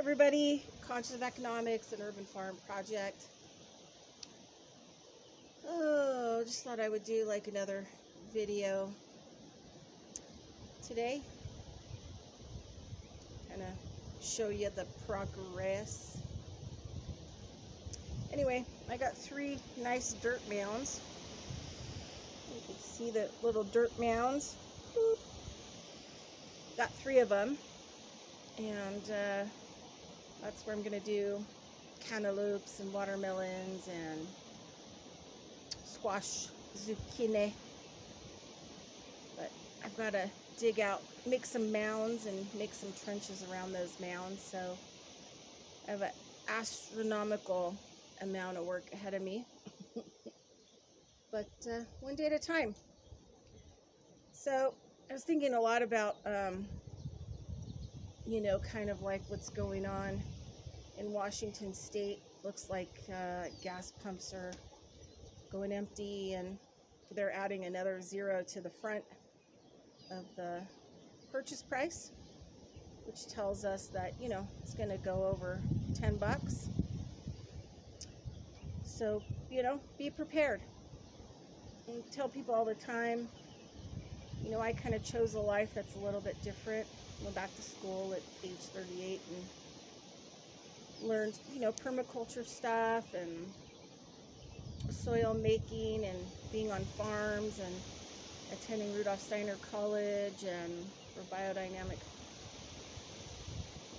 everybody, Conscious of Economics and Urban Farm Project. Oh, just thought I would do like another video today. Kind of show you the progress. Anyway, I got 3 nice dirt mounds. You can see the little dirt mounds. Boop. Got 3 of them. And that's where I'm going to do cantaloupes and watermelons and squash, zucchini. But I've got to dig out, make some mounds and make some trenches around those mounds. So I have an astronomical amount of work ahead of me. But one day at a time. So I was thinking a lot about kind of like what's going on in Washington State. Looks like gas pumps are going empty, and they're adding another 0 to the front of the purchase price, which tells us that, it's going to go over $10. So, be prepared. And tell people all the time, I kind of chose a life that's a little bit different. Went back to school at age 38 and learned, permaculture stuff and soil making and being on farms and attending Rudolf Steiner College and for biodynamic.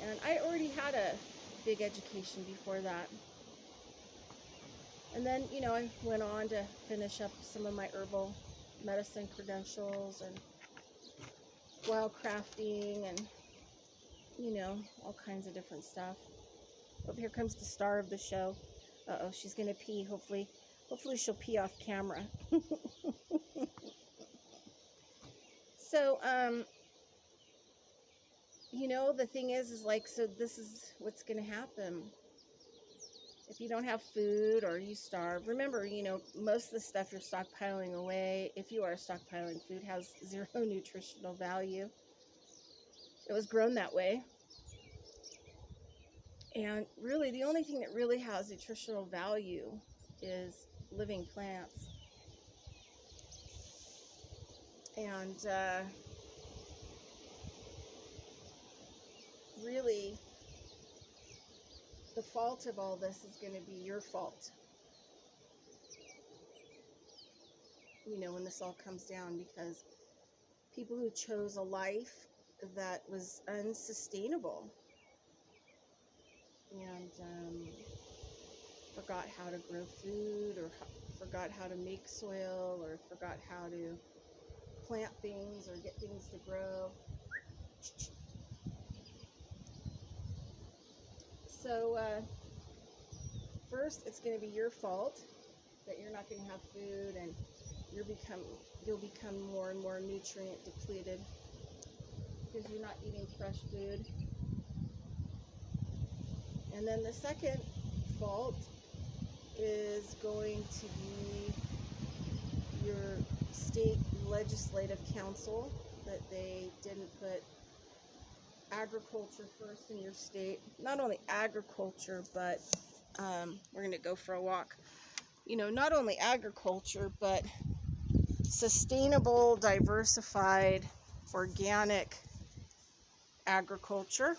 And I already had a big education before that. And then, I went on to finish up some of my herbal medicine credentials and wild crafting and, all kinds of different stuff. Oh, here comes the star of the show. Uh-oh, she's going to pee. Hopefully she'll pee off camera. So, the thing is like, so this is what's going to happen. If you don't have food or you starve, remember, most of the stuff you're stockpiling away, if you are stockpiling food, has 0 nutritional value. It was grown that way. And really, the only thing that really has nutritional value is living plants. And really, the fault of all this is going to be your fault. When this all comes down, because people who chose a life that was unsustainable and forgot how to grow food, or forgot how to make soil, or forgot how to plant things or get things to grow. So first, it's going to be your fault that you're not going to have food, and you'll become more and more nutrient depleted because you're not eating fresh food. And then the second fault is going to be your state legislative council, that they didn't put agriculture first in your state. Not only agriculture, but we're going to go for a walk. Not only agriculture, but sustainable, diversified, organic agriculture.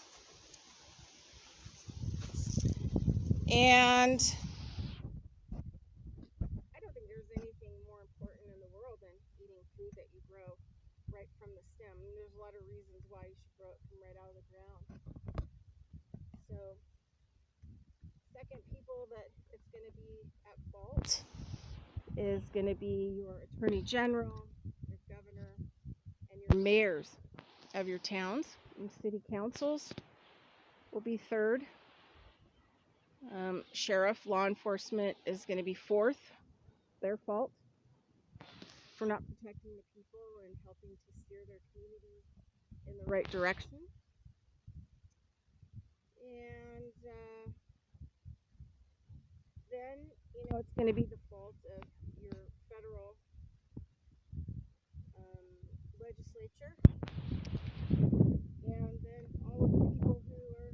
And I don't think there's anything more important in the world than eating food that you grow right from the stem. And there's a lot of reasons why you should grow it from right out of the ground. So, second people that it's going to be at fault is going to be your attorney general, your governor, and your mayors of your towns. And city councils will be third. Sheriff, law enforcement is going to be fourth. Their fault for not protecting the people and helping to steer their communities in the right direction. And then, it's going to be the fault of your federal legislature. And then all of the people who are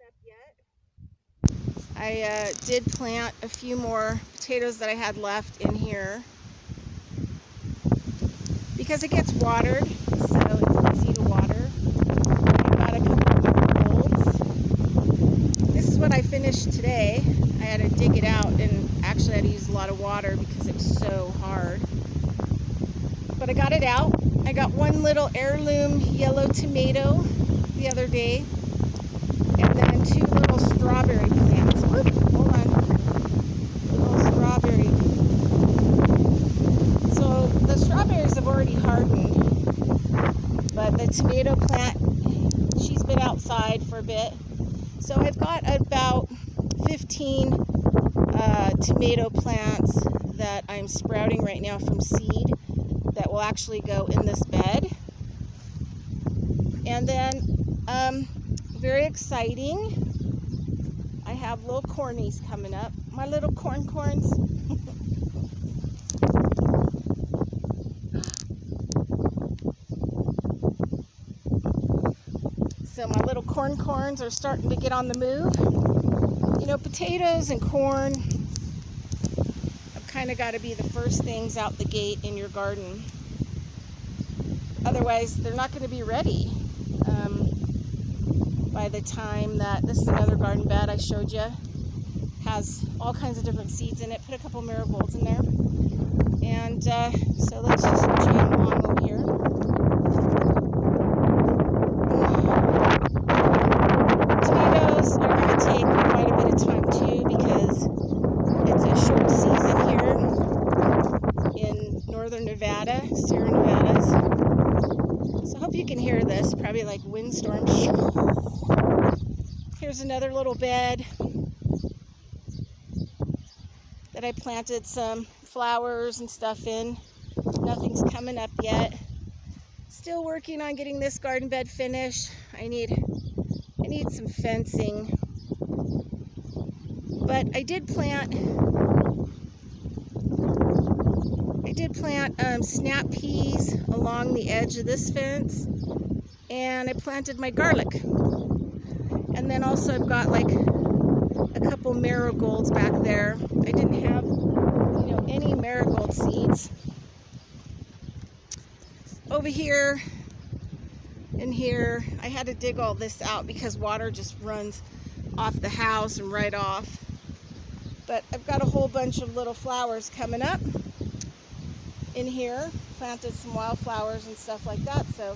up yet. I did plant a few more potatoes that I had left in here because it gets watered, so it's easy to water. I got a couple more molds. This is what I finished today. I had to dig it out, and actually I had to use a lot of water because it was so hard. But I got it out. I got one little heirloom yellow tomato the other day, and then two little strawberry plants. Whoop, hold on. Little strawberry. So the strawberries have already hardened, but the tomato plant, she's been outside for a bit. So I've got about 15 tomato plants that I'm sprouting right now from seed that will actually go in this bed. And then, very exciting, I have little cornies coming up. My little corns. So my little corns are starting to get on the move. You know, potatoes and corn have kind of got to be the first things out the gate in your garden. Otherwise, they're not going to be ready by the time that, this is another garden bed I showed you, has all kinds of different seeds in it. Put a couple marigolds in there. And so let's just jam along over here. Tomatoes are going to take quite a bit of time too because it's a short season here in northern Nevada, Sierra Nevadas. So I hope you can hear this, probably like windstorm. Here's another little bed that I planted some flowers and stuff in. Nothing's coming up yet. Still working on getting this garden bed finished. I need some fencing. But I did plant snap peas along the edge of this fence, and I planted my garlic. And then also I've got like a couple marigolds back there. I didn't have, any marigold seeds. Over here and here, I had to dig all this out because water just runs off the house and right off. But I've got a whole bunch of little flowers coming up in here. Planted some wildflowers and stuff like that, so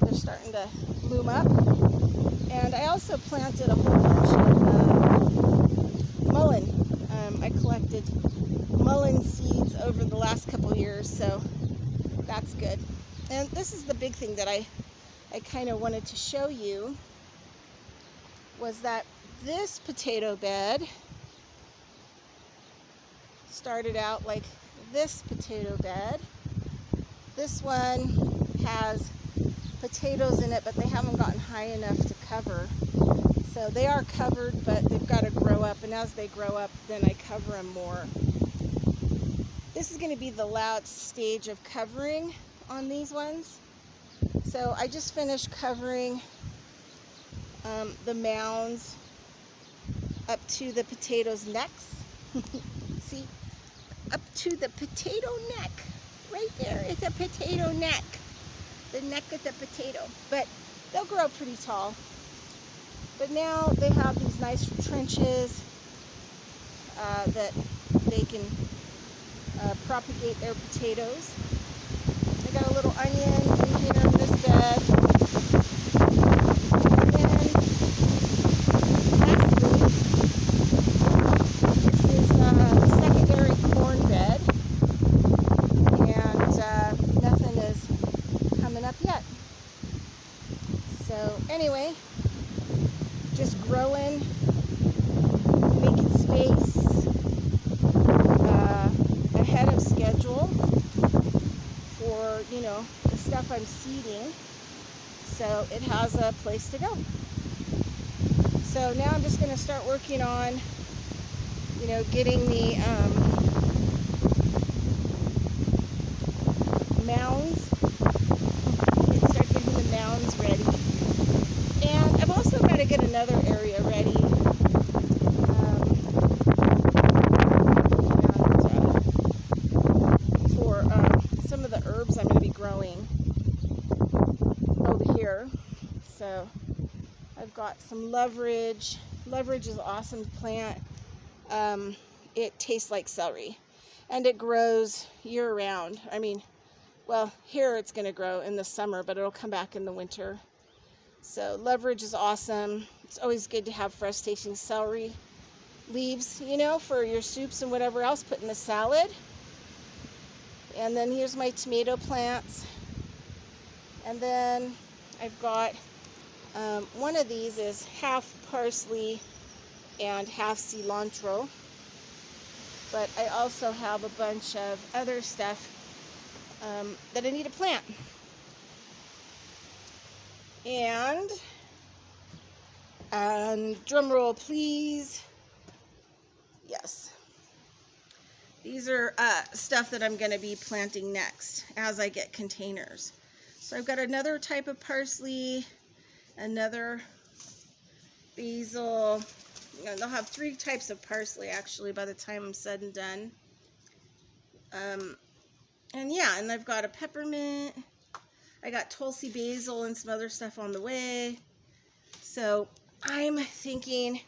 they're starting to bloom up. And I also planted a whole bunch of mullein. I collected mullein seeds over the last couple years, so that's good. And this is the big thing that I kind of wanted to show you, was that this potato bed started out like this potato bed. This one has potatoes in it, but they haven't gotten high enough to cover. So they are covered, but they've got to grow up, and as they grow up, then I cover them more. This is going to be the last stage of covering on these ones. So I just finished covering the mounds up to the potatoes' necks. See, up to the potato neck. Right there is a potato neck. The neck of the potato. But they'll grow pretty tall. But now they have these nice trenches that they can propagate their potatoes. I got a little onion in here in this bed. And then lastly, this is a secondary corn bed. And nothing is coming up yet. So anyway, just growing, making space ahead of schedule for, the stuff I'm seeding, so it has a place to go. So now I'm just going to start working on, getting the mounds, start getting the mounds ready. And I've also got to get another area So I've got some leverage. Leverage is an awesome plant. It tastes like celery, and it grows year round. I mean, well, here it's going to grow in the summer, but it'll come back in the winter. So leverage is awesome. It's always good to have fresh tasting celery leaves, you know, for your soups and whatever else, put in the salad. And then here's my tomato plants. And then I've got one of these is half parsley and half cilantro. But I also have a bunch of other stuff that I need to plant. And drum roll please. Yes. These are stuff that I'm going to be planting next as I get containers. So I've got another type of parsley, another basil. They'll have 3 types of parsley actually by the time I'm said and done. And yeah, and I've got a peppermint. I got Tulsi basil and some other stuff on the way. So I'm thinking,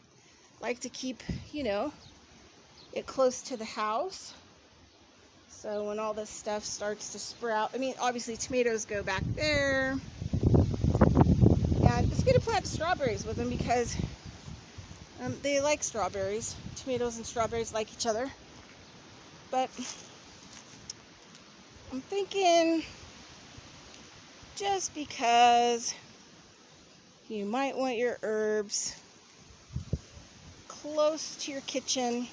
like to keep, you know, it close to the house. So when all this stuff starts to sprout, I mean, obviously tomatoes go back there. And it's good to plant strawberries with them because they like strawberries. Tomatoes and strawberries like each other. But I'm thinking, just because you might want your herbs close to your kitchen,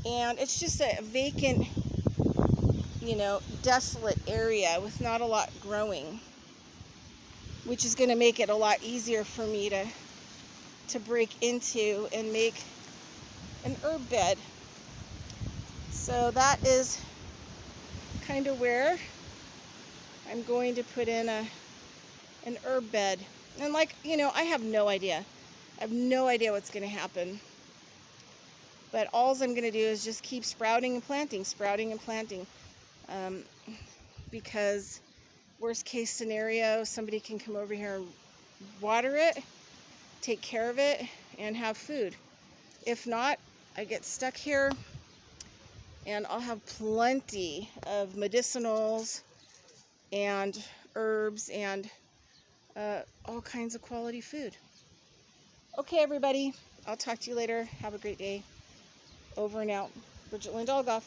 and it's just a vacant, you know, desolate area with not a lot growing, which is going to make it a lot easier for me to break into and make an herb bed. So that is kind of where I'm going to put in an herb bed. And like, you know, I have no idea. I have no idea what's going to happen. But all I'm going to do is just keep sprouting and planting, because worst case scenario, somebody can come over here and water it, take care of it, and have food. If not, I get stuck here, and I'll have plenty of medicinals and herbs and all kinds of quality food. Okay, everybody, I'll talk to you later. Have a great day. Over and out. Bridget Lynn Dolgoff.